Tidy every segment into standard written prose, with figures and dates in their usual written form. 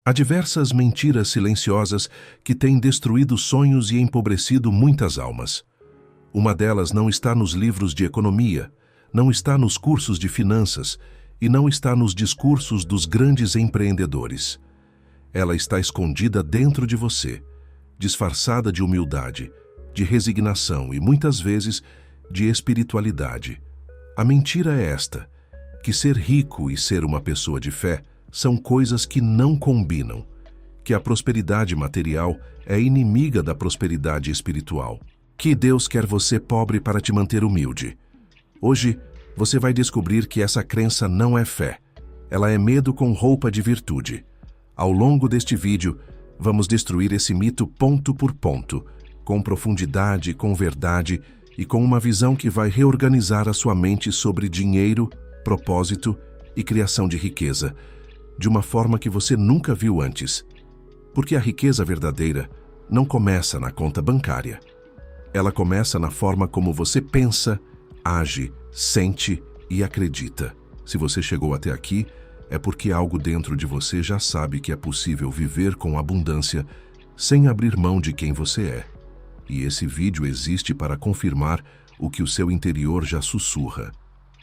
Há diversas mentiras silenciosas que têm destruído sonhos e empobrecido muitas almas. Uma delas não está nos livros de economia, não está nos cursos de finanças e não está nos discursos dos grandes empreendedores. Ela está escondida dentro de você, disfarçada de humildade, de resignação e, muitas vezes, de espiritualidade. A mentira é esta, que ser rico e ser uma pessoa de fé são coisas que não combinam, que a prosperidade material é inimiga da prosperidade espiritual, que Deus quer você pobre para te manter humilde. Hoje, você vai descobrir que essa crença não é fé, ela é medo com roupa de virtude. Ao longo deste vídeo, vamos destruir esse mito ponto por ponto, com profundidade, com verdade e com uma visão que vai reorganizar a sua mente sobre dinheiro, propósito e criação de riqueza, de uma forma que você nunca viu antes. Porque a riqueza verdadeira não começa na conta bancária. Ela começa na forma como você pensa, age, sente e acredita. Se você chegou até aqui, é porque algo dentro de você já sabe que é possível viver com abundância sem abrir mão de quem você é. E esse vídeo existe para confirmar o que o seu interior já sussurra.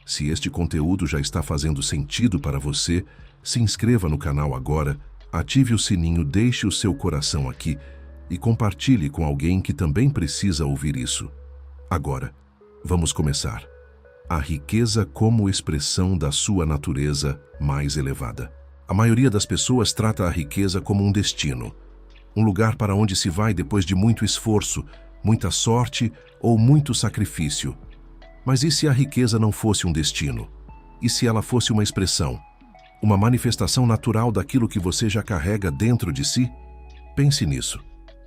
Se este conteúdo já está fazendo sentido para você, se inscreva no canal agora, ative o sininho, deixe o seu coração aqui e compartilhe com alguém que também precisa ouvir isso. Agora, vamos começar. A riqueza como expressão da sua natureza mais elevada. A maioria das pessoas trata a riqueza como um destino, um lugar para onde se vai depois de muito esforço, muita sorte ou muito sacrifício. Mas e se a riqueza não fosse um destino? E se ela fosse uma expressão, uma manifestação natural daquilo que você já carrega dentro de si? Pense nisso.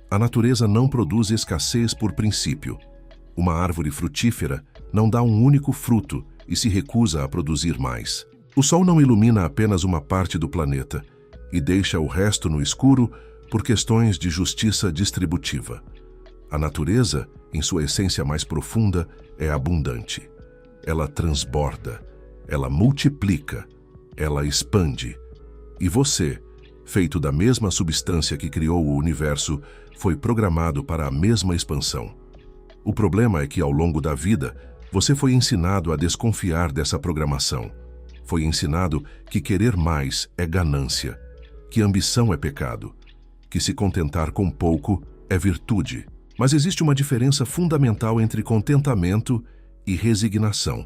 A natureza não produz escassez por princípio. Uma árvore frutífera não dá um único fruto e se recusa a produzir mais. O Sol não ilumina apenas uma parte do planeta e deixa o resto no escuro por questões de justiça distributiva. A natureza, em sua essência mais profunda, é abundante. Ela transborda, ela multiplica, ela expande. E você, feito da mesma substância que criou o universo, foi programado para a mesma expansão. O problema é que, ao longo da vida, você foi ensinado a desconfiar dessa programação. Foi ensinado que querer mais é ganância, que ambição é pecado, que se contentar com pouco é virtude. Mas existe uma diferença fundamental entre contentamento e resignação.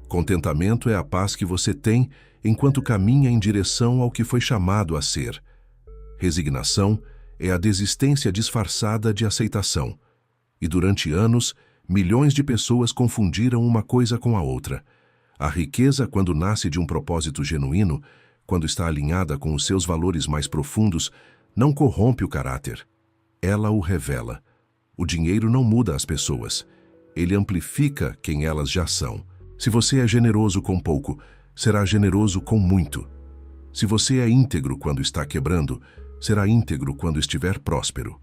Contentamento é a paz que você tem enquanto caminha em direção ao que foi chamado a ser. Resignação é a desistência disfarçada de aceitação. E durante anos, milhões de pessoas confundiram uma coisa com a outra. A riqueza, quando nasce de um propósito genuíno, quando está alinhada com os seus valores mais profundos, não corrompe o caráter. Ela o revela. O dinheiro não muda as pessoas. Ele amplifica quem elas já são. Se você é generoso com pouco, será generoso com muito. Se você é íntegro quando está quebrando, será íntegro quando estiver próspero.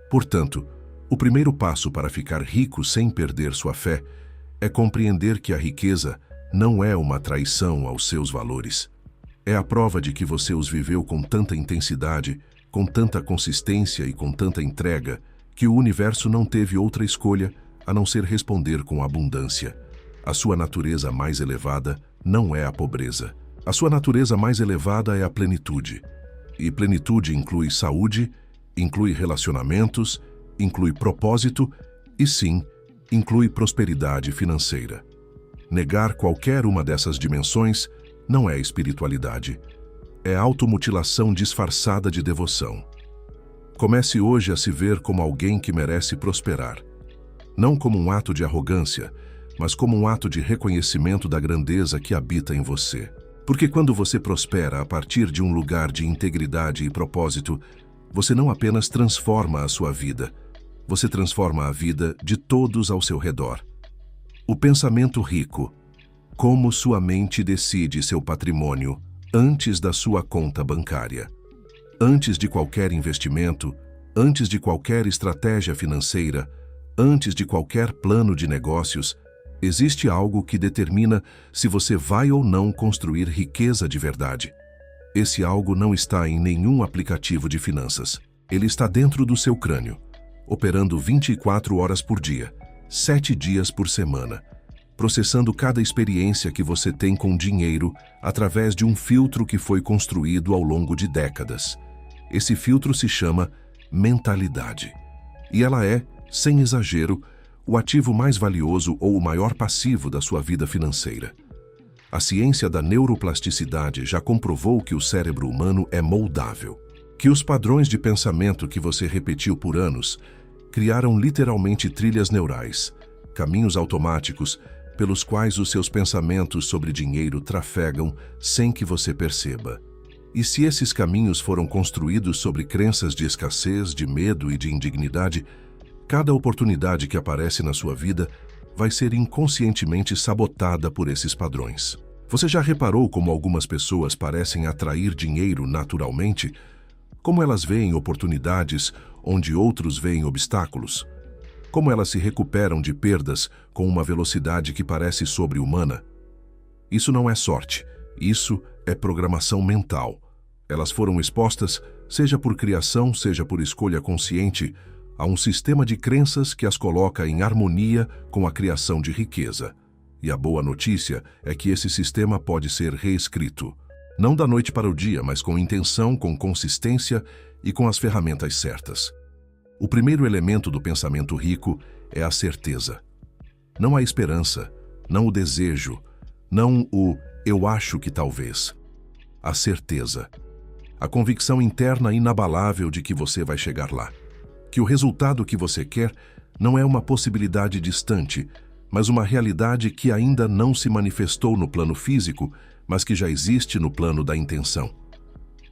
Portanto, o primeiro passo para ficar rico sem perder sua fé é compreender que a riqueza não é uma traição aos seus valores. É a prova de que você os viveu com tanta intensidade, com tanta consistência e com tanta entrega, que o universo não teve outra escolha a não ser responder com abundância. A sua natureza mais elevada não é a pobreza. A sua natureza mais elevada é a plenitude. E plenitude inclui saúde, inclui relacionamentos, inclui propósito e, sim, inclui prosperidade financeira. Negar qualquer uma dessas dimensões não é espiritualidade. É automutilação disfarçada de devoção. Comece hoje a se ver como alguém que merece prosperar. Não como um ato de arrogância, mas como um ato de reconhecimento da grandeza que habita em você. Porque quando você prospera a partir de um lugar de integridade e propósito, você não apenas transforma a sua vida, você transforma a vida de todos ao seu redor. O pensamento rico. Como sua mente decide seu patrimônio antes da sua conta bancária. Antes de qualquer investimento, antes de qualquer estratégia financeira, antes de qualquer plano de negócios, existe algo que determina se você vai ou não construir riqueza de verdade. Esse algo não está em nenhum aplicativo de finanças. Ele está dentro do seu crânio, operando 24 horas por dia, 7 dias por semana, processando cada experiência que você tem com dinheiro através de um filtro que foi construído ao longo de décadas. Esse filtro se chama mentalidade. E ela é, sem exagero, o ativo mais valioso ou o maior passivo da sua vida financeira. A ciência da neuroplasticidade já comprovou que o cérebro humano é moldável, que os padrões de pensamento que você repetiu por anos criaram literalmente trilhas neurais, caminhos automáticos pelos quais os seus pensamentos sobre dinheiro trafegam sem que você perceba. E se esses caminhos foram construídos sobre crenças de escassez, de medo e de indignidade, cada oportunidade que aparece na sua vida vai ser inconscientemente sabotada por esses padrões. Você já reparou como algumas pessoas parecem atrair dinheiro naturalmente? Como elas veem oportunidades onde outros veem obstáculos? Como elas se recuperam de perdas com uma velocidade que parece sobre-humana? Isso não é sorte, isso é programação mental. Elas foram expostas, seja por criação, seja por escolha consciente, a um sistema de crenças que as coloca em harmonia com a criação de riqueza. E a boa notícia é que esse sistema pode ser reescrito. Não da noite para o dia, mas com intenção, com consistência e com as ferramentas certas. O primeiro elemento do pensamento rico é a certeza. Não a esperança, não o desejo, não o eu acho que talvez. A certeza. A convicção interna inabalável de que você vai chegar lá. Que o resultado que você quer não é uma possibilidade distante, mas uma realidade que ainda não se manifestou no plano físico, mas que já existe no plano da intenção.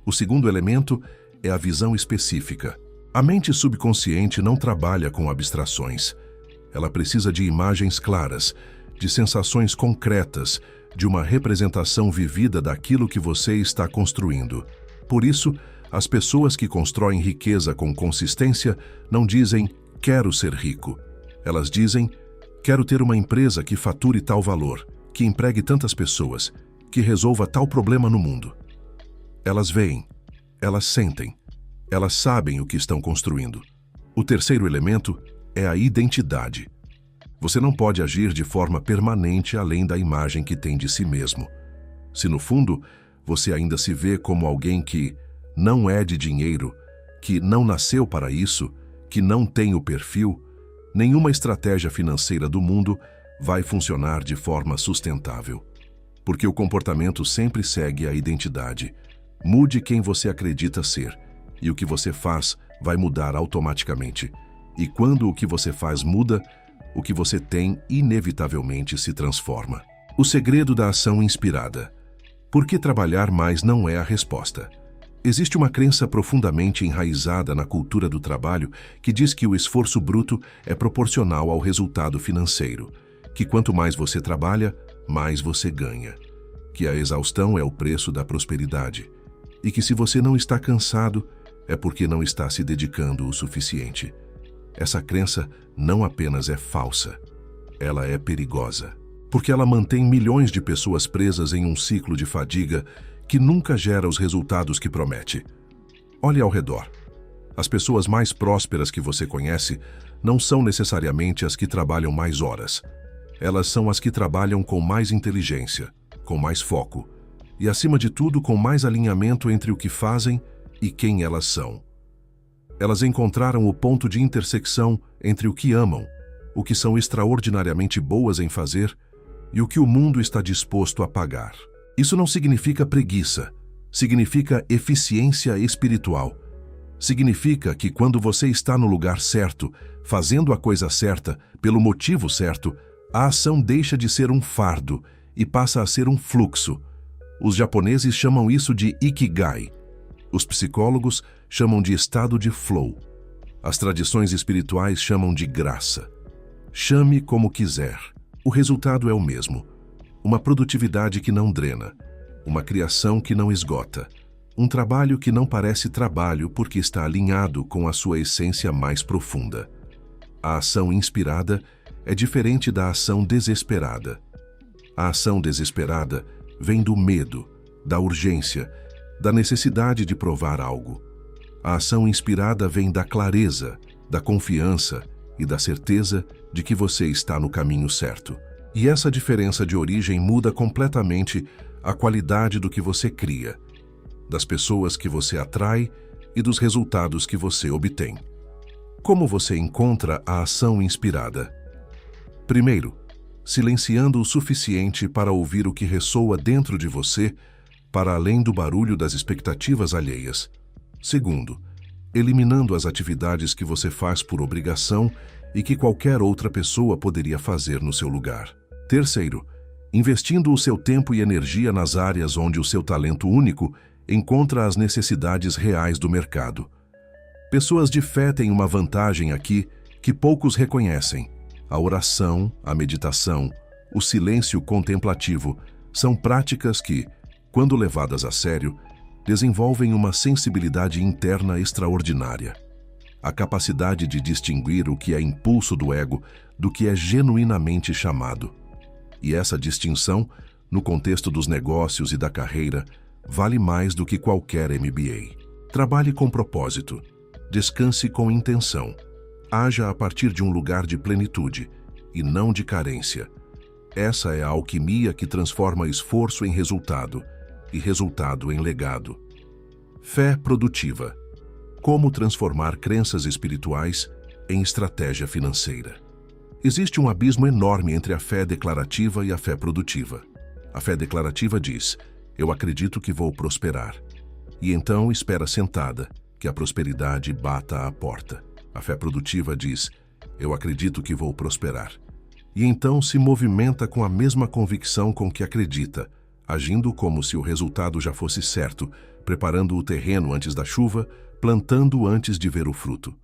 O segundo elemento é a visão específica. A mente subconsciente não trabalha com abstrações. Ela precisa de imagens claras, de sensações concretas, de uma representação vivida daquilo que você está construindo. Por isso, as pessoas que constroem riqueza com consistência não dizem quero ser rico. Elas dizem quero ter uma empresa que fature tal valor, que empregue tantas pessoas, que resolva tal problema no mundo. Elas veem, elas sentem, elas sabem o que estão construindo. O terceiro elemento é a identidade. Você não pode agir de forma permanente além da imagem que tem de si mesmo. Se no fundo você ainda se vê como alguém que não é de dinheiro, que não nasceu para isso, que não tem o perfil, nenhuma estratégia financeira do mundo vai funcionar de forma sustentável. Porque o comportamento sempre segue a identidade. Mude quem você acredita ser, e o que você faz vai mudar automaticamente. E quando o que você faz muda, o que você tem inevitavelmente se transforma. O segredo da ação inspirada. Por que trabalhar mais não é a resposta? Existe uma crença profundamente enraizada na cultura do trabalho que diz que o esforço bruto é proporcional ao resultado financeiro, que quanto mais você trabalha, mais você ganha, que a exaustão é o preço da prosperidade e que se você não está cansado, é porque não está se dedicando o suficiente. Essa crença não apenas é falsa, ela é perigosa, porque ela mantém milhões de pessoas presas em um ciclo de fadiga que nunca gera os resultados que promete. Olhe ao redor. As pessoas mais prósperas que você conhece não são necessariamente as que trabalham mais horas. Elas são as que trabalham com mais inteligência, com mais foco e, acima de tudo, com mais alinhamento entre o que fazem e quem elas são. Elas encontraram o ponto de intersecção entre o que amam, o que são extraordinariamente boas em fazer e o que o mundo está disposto a pagar. Isso não significa preguiça, significa eficiência espiritual. Significa que quando você está no lugar certo, fazendo a coisa certa, pelo motivo certo, a ação deixa de ser um fardo e passa a ser um fluxo. Os japoneses chamam isso de ikigai. Os psicólogos chamam de estado de flow. As tradições espirituais chamam de graça. Chame como quiser. O resultado é o mesmo. Uma produtividade que não drena, uma criação que não esgota, um trabalho que não parece trabalho porque está alinhado com a sua essência mais profunda. A ação inspirada é diferente da ação desesperada. A ação desesperada vem do medo, da urgência, da necessidade de provar algo. A ação inspirada vem da clareza, da confiança e da certeza de que você está no caminho certo. E essa diferença de origem muda completamente a qualidade do que você cria, das pessoas que você atrai e dos resultados que você obtém. Como você encontra a ação inspirada? Primeiro, silenciando o suficiente para ouvir o que ressoa dentro de você, para além do barulho das expectativas alheias. Segundo, eliminando as atividades que você faz por obrigação e que qualquer outra pessoa poderia fazer no seu lugar. Terceiro, investindo o seu tempo e energia nas áreas onde o seu talento único encontra as necessidades reais do mercado. Pessoas de fé têm uma vantagem aqui que poucos reconhecem. A oração, a meditação, o silêncio contemplativo são práticas que, quando levadas a sério, desenvolvem uma sensibilidade interna extraordinária. A capacidade de distinguir o que é impulso do ego do que é genuinamente chamado. E essa distinção, no contexto dos negócios e da carreira, vale mais do que qualquer MBA. Trabalhe com propósito. Descanse com intenção. Haja a partir de um lugar de plenitude e não de carência. Essa é a alquimia que transforma esforço em resultado e resultado em legado. Fé produtiva. Como transformar crenças espirituais em estratégia financeira. Existe um abismo enorme entre a fé declarativa e a fé produtiva. A fé declarativa diz: eu acredito que vou prosperar. E então espera sentada que a prosperidade bata à porta. A fé produtiva diz: eu acredito que vou prosperar. E então se movimenta com a mesma convicção com que acredita, agindo como se o resultado já fosse certo, preparando o terreno antes da chuva, plantando antes de ver o fruto.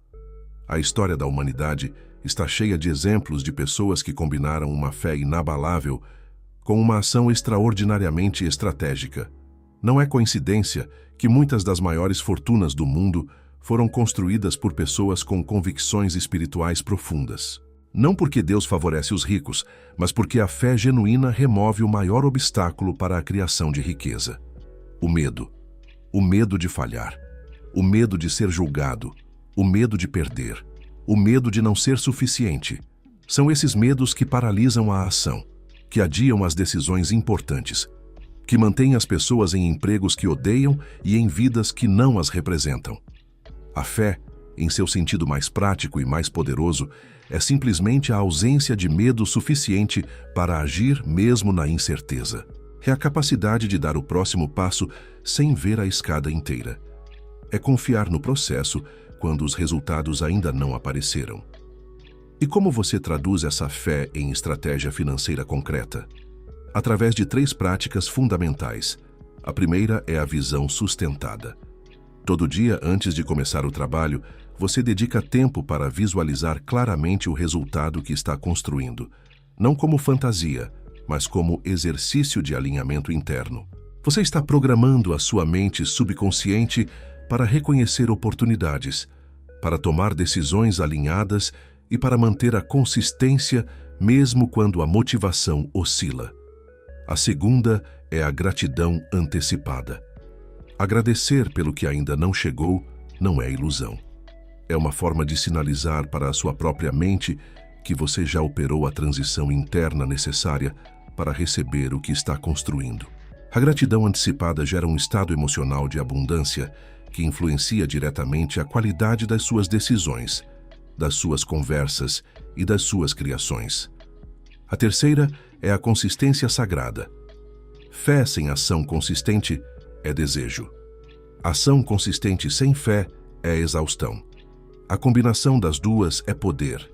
A história da humanidade está cheia de exemplos de pessoas que combinaram uma fé inabalável com uma ação extraordinariamente estratégica. Não é coincidência que muitas das maiores fortunas do mundo foram construídas por pessoas com convicções espirituais profundas. Não porque Deus favorece os ricos, mas porque a fé genuína remove o maior obstáculo para a criação de riqueza: o medo. O medo de falhar, o medo de ser julgado, o medo de perder, o medo de não ser suficiente. São esses medos que paralisam a ação, que adiam as decisões importantes, que mantêm as pessoas em empregos que odeiam e em vidas que não as representam. A fé, em seu sentido mais prático e mais poderoso, é simplesmente a ausência de medo suficiente para agir mesmo na incerteza. É a capacidade de dar o próximo passo sem ver a escada inteira. É confiar no processo quando os resultados ainda não apareceram. E como você traduz essa fé em estratégia financeira concreta? Através de 3 práticas fundamentais. A primeira é a visão sustentada. Todo dia, antes de começar o trabalho, você dedica tempo para visualizar claramente o resultado que está construindo, não como fantasia, mas como exercício de alinhamento interno. Você está programando a sua mente subconsciente para reconhecer oportunidades, para tomar decisões alinhadas e para manter a consistência mesmo quando a motivação oscila. A segunda é a gratidão antecipada. Agradecer pelo que ainda não chegou não é ilusão. É uma forma de sinalizar para a sua própria mente que você já operou a transição interna necessária para receber o que está construindo. A gratidão antecipada gera um estado emocional de abundância que influencia diretamente a qualidade das suas decisões, das suas conversas e das suas criações. A terceira é a consistência sagrada. Fé sem ação consistente é desejo. Ação consistente sem fé é exaustão. A combinação das duas é poder.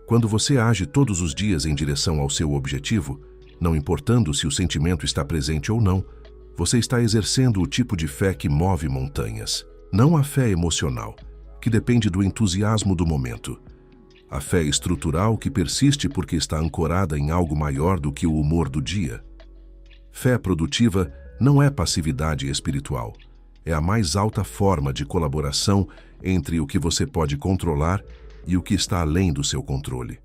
Quando você age todos os dias em direção ao seu objetivo, não importando se o sentimento está presente ou não, você está exercendo o tipo de fé que move montanhas. Não a fé emocional, que depende do entusiasmo do momento. A fé estrutural que persiste porque está ancorada em algo maior do que o humor do dia. Fé produtiva não é passividade espiritual. É a mais alta forma de colaboração entre o que você pode controlar e o que está além do seu controle.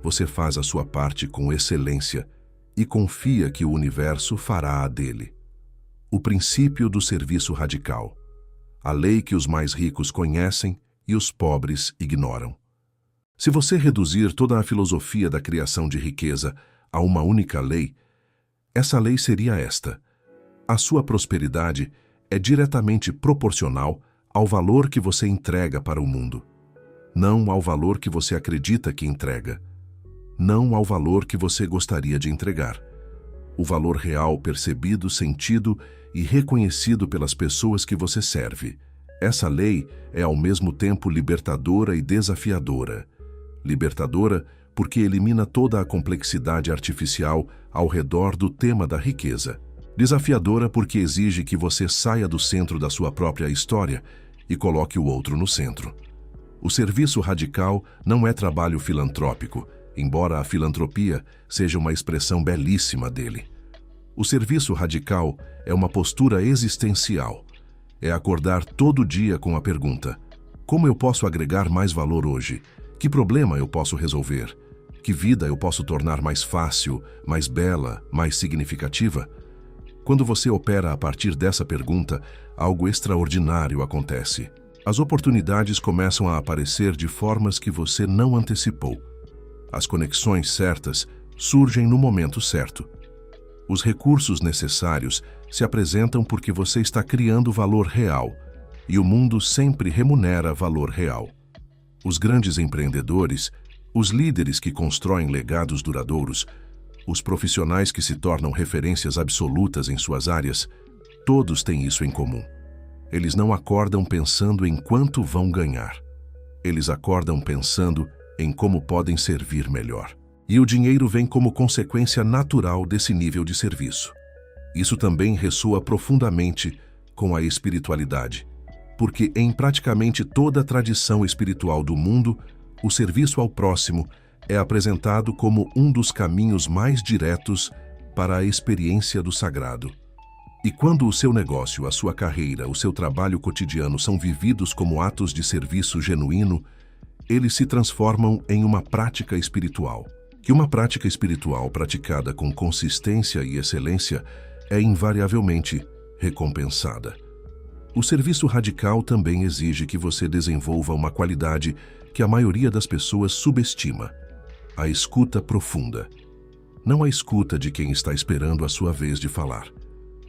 Você faz a sua parte com excelência e confia que o universo fará a dele. O princípio do serviço radical. A lei que os mais ricos conhecem e os pobres ignoram. Se você reduzir toda a filosofia da criação de riqueza a uma única lei, essa lei seria esta: a sua prosperidade é diretamente proporcional ao valor que você entrega para o mundo. Não ao valor que você acredita que entrega. Não ao valor que você gostaria de entregar. O valor real percebido, sentido e reconhecido pelas pessoas que você serve. Essa lei é ao mesmo tempo libertadora e desafiadora. Libertadora porque elimina toda a complexidade artificial ao redor do tema da riqueza. Desafiadora porque exige que você saia do centro da sua própria história e coloque o outro no centro. O serviço radical não é trabalho filantrópico, embora a filantropia seja uma expressão belíssima dele. O serviço radical é uma postura existencial. É acordar todo dia com a pergunta: como eu posso agregar mais valor hoje? Que problema eu posso resolver? Que vida eu posso tornar mais fácil, mais bela, mais significativa? Quando você opera a partir dessa pergunta, algo extraordinário acontece. As oportunidades começam a aparecer de formas que você não antecipou. As conexões certas surgem no momento certo. Os recursos necessários se apresentam porque você está criando valor real, e o mundo sempre remunera valor real. Os grandes empreendedores, os líderes que constroem legados duradouros, os profissionais que se tornam referências absolutas em suas áreas, todos têm isso em comum. Eles não acordam pensando em quanto vão ganhar. Eles acordam pensando em como podem servir melhor. E o dinheiro vem como consequência natural desse nível de serviço. Isso também ressoa profundamente com a espiritualidade, porque em praticamente toda a tradição espiritual do mundo, o serviço ao próximo é apresentado como um dos caminhos mais diretos para a experiência do sagrado. E quando o seu negócio, a sua carreira, o seu trabalho cotidiano são vividos como atos de serviço genuíno, eles se transformam em uma prática espiritual. Que uma prática espiritual praticada com consistência e excelência é invariavelmente recompensada. O serviço radical também exige que você desenvolva uma qualidade que a maioria das pessoas subestima: a escuta profunda. Não a escuta de quem está esperando a sua vez de falar.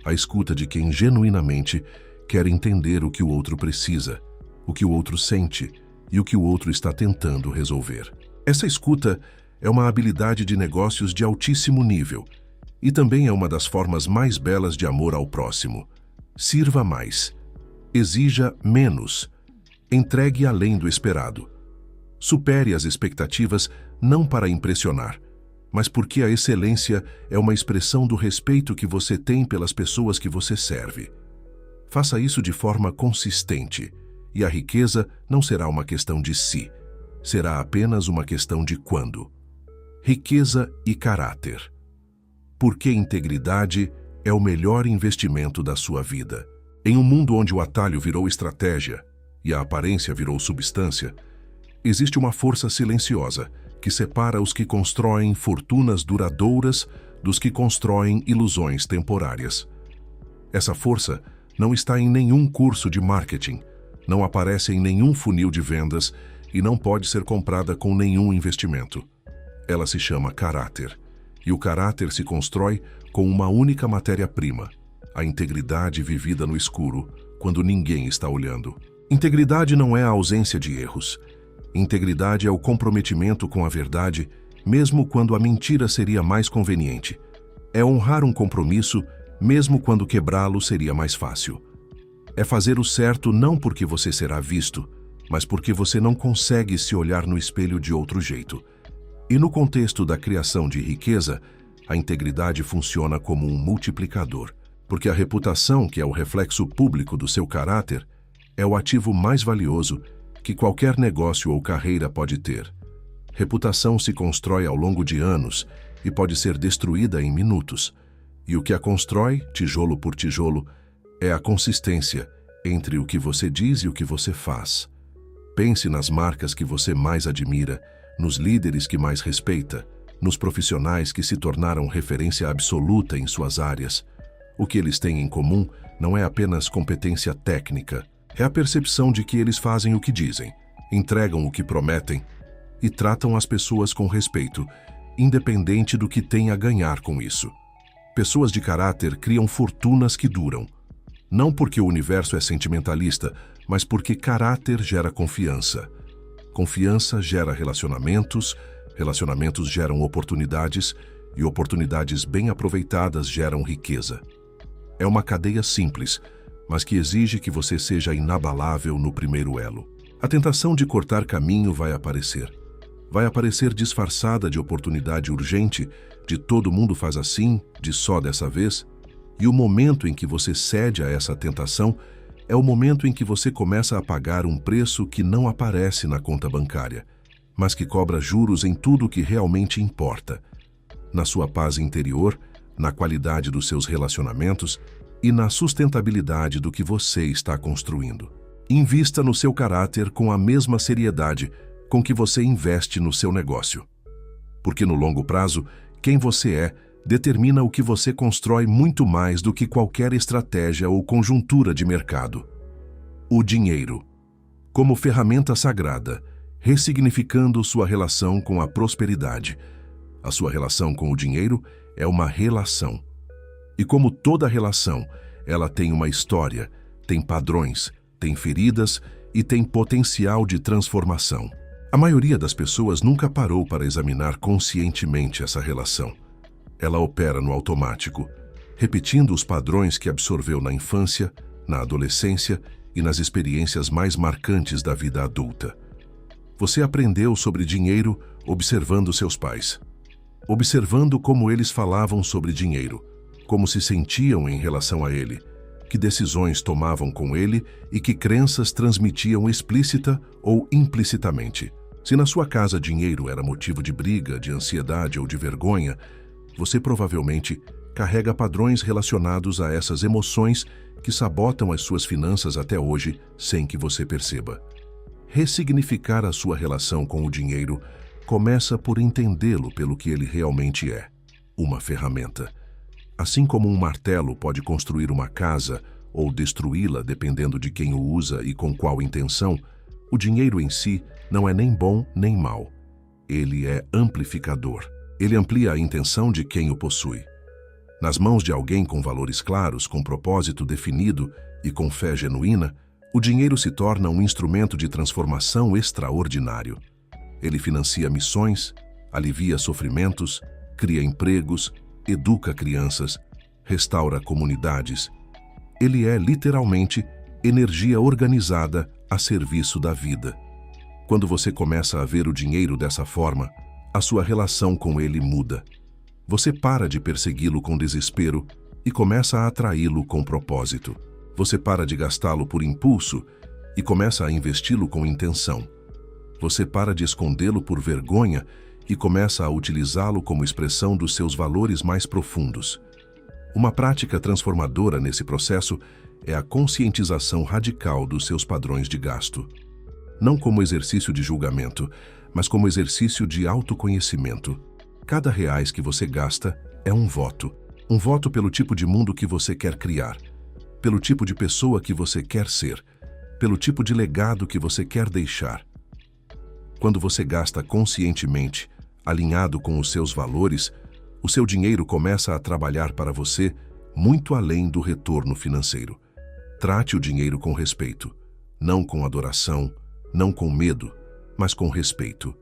A escuta de quem genuinamente quer entender o que o outro precisa, o que o outro sente e o que o outro está tentando resolver. Essa escuta é uma habilidade de negócios de altíssimo nível e também é uma das formas mais belas de amor ao próximo. Sirva mais. Exija menos. Entregue além do esperado. Supere as expectativas não para impressionar, mas porque a excelência é uma expressão do respeito que você tem pelas pessoas que você serve. Faça isso de forma consistente, e a riqueza não será uma questão de se, será apenas uma questão de quando. Riqueza e caráter. Porque integridade é o melhor investimento da sua vida. Em um mundo onde o atalho virou estratégia e a aparência virou substância, existe uma força silenciosa que separa os que constroem fortunas duradouras dos que constroem ilusões temporárias. Essa força não está em nenhum curso de marketing, não aparece em nenhum funil de vendas e não pode ser comprada com nenhum investimento. Ela se chama caráter, e o caráter se constrói com uma única matéria-prima: a integridade vivida no escuro, quando ninguém está olhando. Integridade não é a ausência de erros. Integridade é o comprometimento com a verdade, mesmo quando a mentira seria mais conveniente. É honrar um compromisso, mesmo quando quebrá-lo seria mais fácil. É fazer o certo não porque você será visto, mas porque você não consegue se olhar no espelho de outro jeito. E no contexto da criação de riqueza, a integridade funciona como um multiplicador, porque a reputação, que é o reflexo público do seu caráter, é o ativo mais valioso que qualquer negócio ou carreira pode ter. Reputação se constrói ao longo de anos e pode ser destruída em minutos. E o que a constrói, tijolo por tijolo, é a consistência entre o que você diz e o que você faz. Pense nas marcas que você mais admira, nos líderes que mais respeita, nos profissionais que se tornaram referência absoluta em suas áreas. O que eles têm em comum não é apenas competência técnica, é a percepção de que eles fazem o que dizem, entregam o que prometem e tratam as pessoas com respeito, independente do que têm a ganhar com isso. Pessoas de caráter criam fortunas que duram, não porque o universo é sentimentalista, mas porque caráter gera confiança. Confiança gera relacionamentos, relacionamentos geram oportunidades e oportunidades bem aproveitadas geram riqueza. É uma cadeia simples, mas que exige que você seja inabalável no primeiro elo. A tentação de cortar caminho vai aparecer. Vai aparecer disfarçada de oportunidade urgente, de todo mundo faz assim, de só dessa vez. E o momento em que você cede a essa tentação é o momento em que você começa a pagar um preço que não aparece na conta bancária, mas que cobra juros em tudo o que realmente importa. Na sua paz interior, na qualidade dos seus relacionamentos e na sustentabilidade do que você está construindo. Invista no seu caráter com a mesma seriedade com que você investe no seu negócio. Porque no longo prazo, quem você é determina o que você constrói muito mais do que qualquer estratégia ou conjuntura de mercado. O dinheiro, como ferramenta sagrada, ressignificando sua relação com a prosperidade. A sua relação com o dinheiro é uma relação. E como toda relação, ela tem uma história, tem padrões, tem feridas e tem potencial de transformação. A maioria das pessoas nunca parou para examinar conscientemente essa relação. Ela opera no automático, repetindo os padrões que absorveu na infância, na adolescência e nas experiências mais marcantes da vida adulta. Você aprendeu sobre dinheiro observando seus pais. Observando como eles falavam sobre dinheiro, como se sentiam em relação a ele, que decisões tomavam com ele e que crenças transmitiam explícita ou implicitamente. Se na sua casa dinheiro era motivo de briga, de ansiedade ou de vergonha, você provavelmente carrega padrões relacionados a essas emoções que sabotam as suas finanças até hoje sem que você perceba. Ressignificar a sua relação com o dinheiro começa por entendê-lo pelo que ele realmente é, uma ferramenta. Assim como um martelo pode construir uma casa ou destruí-la dependendo de quem o usa e com qual intenção, o dinheiro em si não é nem bom nem mau. Ele é amplificador. Ele amplia a intenção de quem o possui. Nas mãos de alguém com valores claros, com propósito definido e com fé genuína, o dinheiro se torna um instrumento de transformação extraordinário. Ele financia missões, alivia sofrimentos, cria empregos, educa crianças, restaura comunidades. Ele é, literalmente, energia organizada a serviço da vida. Quando você começa a ver o dinheiro dessa forma, a sua relação com ele muda. Você para de persegui-lo com desespero e começa a atraí-lo com propósito. Você para de gastá-lo por impulso e começa a investi-lo com intenção. Você para de escondê-lo por vergonha e começa a utilizá-lo como expressão dos seus valores mais profundos. Uma prática transformadora nesse processo é a conscientização radical dos seus padrões de gasto. Não como exercício de julgamento, mas como exercício de autoconhecimento. Cada reais que você gasta é um voto. Um voto pelo tipo de mundo que você quer criar, pelo tipo de pessoa que você quer ser, pelo tipo de legado que você quer deixar. Quando você gasta conscientemente, alinhado com os seus valores, o seu dinheiro começa a trabalhar para você muito além do retorno financeiro. Trate o dinheiro com respeito, não com adoração, não com medo, mas com respeito.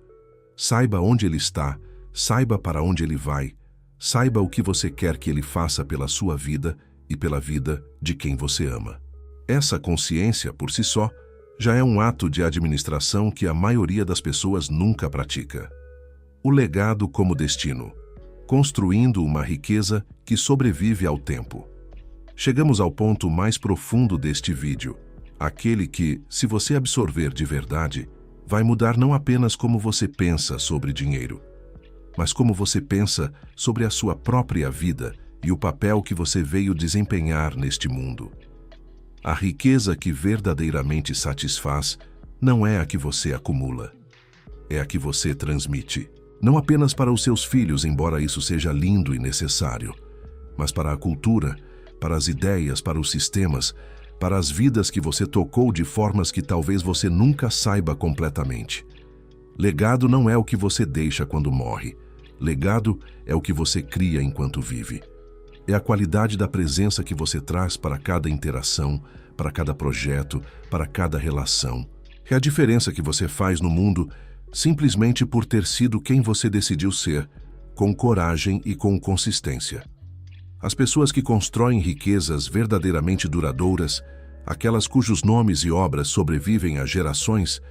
Saiba onde ele está, saiba para onde ele vai, saiba o que você quer que ele faça pela sua vida e pela vida de quem você ama. Essa consciência, por si só, já é um ato de administração que a maioria das pessoas nunca pratica. O legado como destino, construindo uma riqueza que sobrevive ao tempo. Chegamos ao ponto mais profundo deste vídeo, aquele que, se você absorver de verdade, vai mudar não apenas como você pensa sobre dinheiro, mas como você pensa sobre a sua própria vida e o papel que você veio desempenhar neste mundo. A riqueza que verdadeiramente satisfaz não é a que você acumula, é a que você transmite. Não apenas para os seus filhos, embora isso seja lindo e necessário, mas para a cultura, para as ideias, para os sistemas, para as vidas que você tocou de formas que talvez você nunca saiba completamente. Legado não é o que você deixa quando morre. Legado é o que você cria enquanto vive. É a qualidade da presença que você traz para cada interação, para cada projeto, para cada relação. É a diferença que você faz no mundo simplesmente por ter sido quem você decidiu ser, com coragem e com consistência. As pessoas que constroem riquezas verdadeiramente duradouras, aquelas cujos nomes e obras sobrevivem a gerações,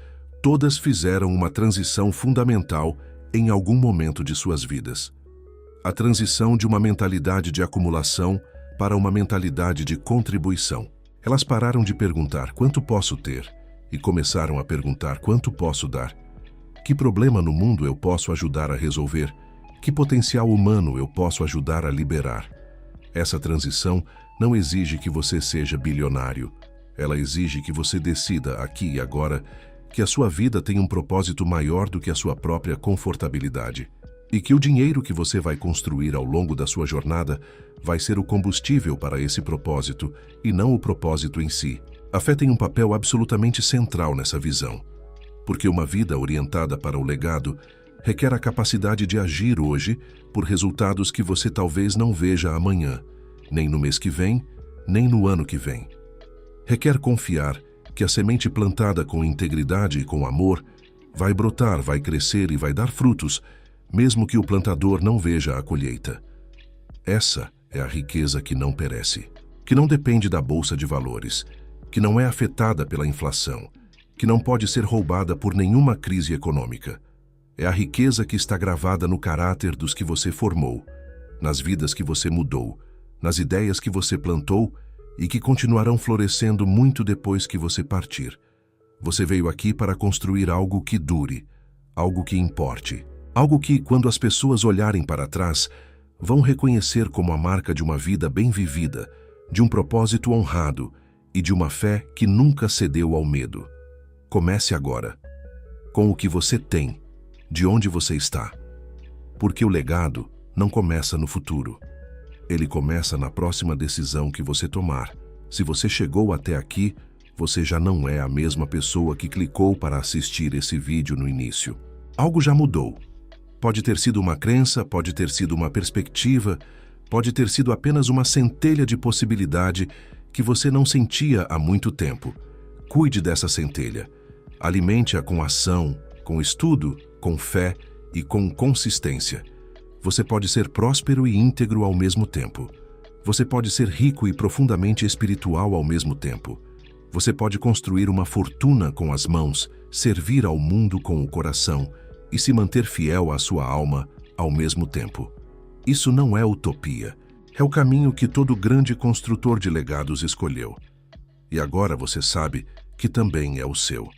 todas fizeram uma transição fundamental em algum momento de suas vidas. A transição de uma mentalidade de acumulação para uma mentalidade de contribuição. Elas pararam de perguntar quanto posso ter e começaram a perguntar quanto posso dar. Que problema no mundo eu posso ajudar a resolver? Que potencial humano eu posso ajudar a liberar? Essa transição não exige que você seja bilionário. Ela exige que você decida aqui e agora que a sua vida tem um propósito maior do que a sua própria confortabilidade e que o dinheiro que você vai construir ao longo da sua jornada vai ser o combustível para esse propósito e não o propósito em si. A fé tem um papel absolutamente central nessa visão, porque uma vida orientada para o legado requer a capacidade de agir hoje por resultados que você talvez não veja amanhã, nem no mês que vem, nem no ano que vem. Requer confiar que a semente plantada com integridade e com amor vai brotar, vai crescer e vai dar frutos, mesmo que o plantador não veja a colheita. Essa é a riqueza que não perece, que não depende da bolsa de valores, que não é afetada pela inflação, que não pode ser roubada por nenhuma crise econômica. É a riqueza que está gravada no caráter dos que você formou, nas vidas que você mudou, nas ideias que você plantou e que continuarão florescendo muito depois que você partir. Você veio aqui para construir algo que dure, algo que importe, algo que, quando as pessoas olharem para trás, vão reconhecer como a marca de uma vida bem vivida, de um propósito honrado e de uma fé que nunca cedeu ao medo. Comece agora, com o que você tem, de onde você está. Porque o legado não começa no futuro. Ele começa na próxima decisão que você tomar. Se você chegou até aqui, você já não é a mesma pessoa que clicou para assistir esse vídeo no início. Algo já mudou. Pode ter sido uma crença, pode ter sido uma perspectiva, pode ter sido apenas uma centelha de possibilidade que você não sentia há muito tempo. Cuide dessa centelha. Alimente-a com ação, com estudo, com fé e com consistência. Você pode ser próspero e íntegro ao mesmo tempo. Você pode ser rico e profundamente espiritual ao mesmo tempo. Você pode construir uma fortuna com as mãos, servir ao mundo com o coração e se manter fiel à sua alma ao mesmo tempo. Isso não é utopia. É o caminho que todo grande construtor de legados escolheu. E agora você sabe que também é o seu.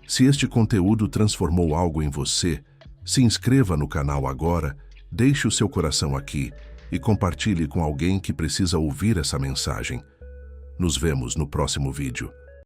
Se este conteúdo transformou algo em você, se inscreva no canal agora, deixe o seu coração aqui e compartilhe com alguém que precisa ouvir essa mensagem. Nos vemos no próximo vídeo.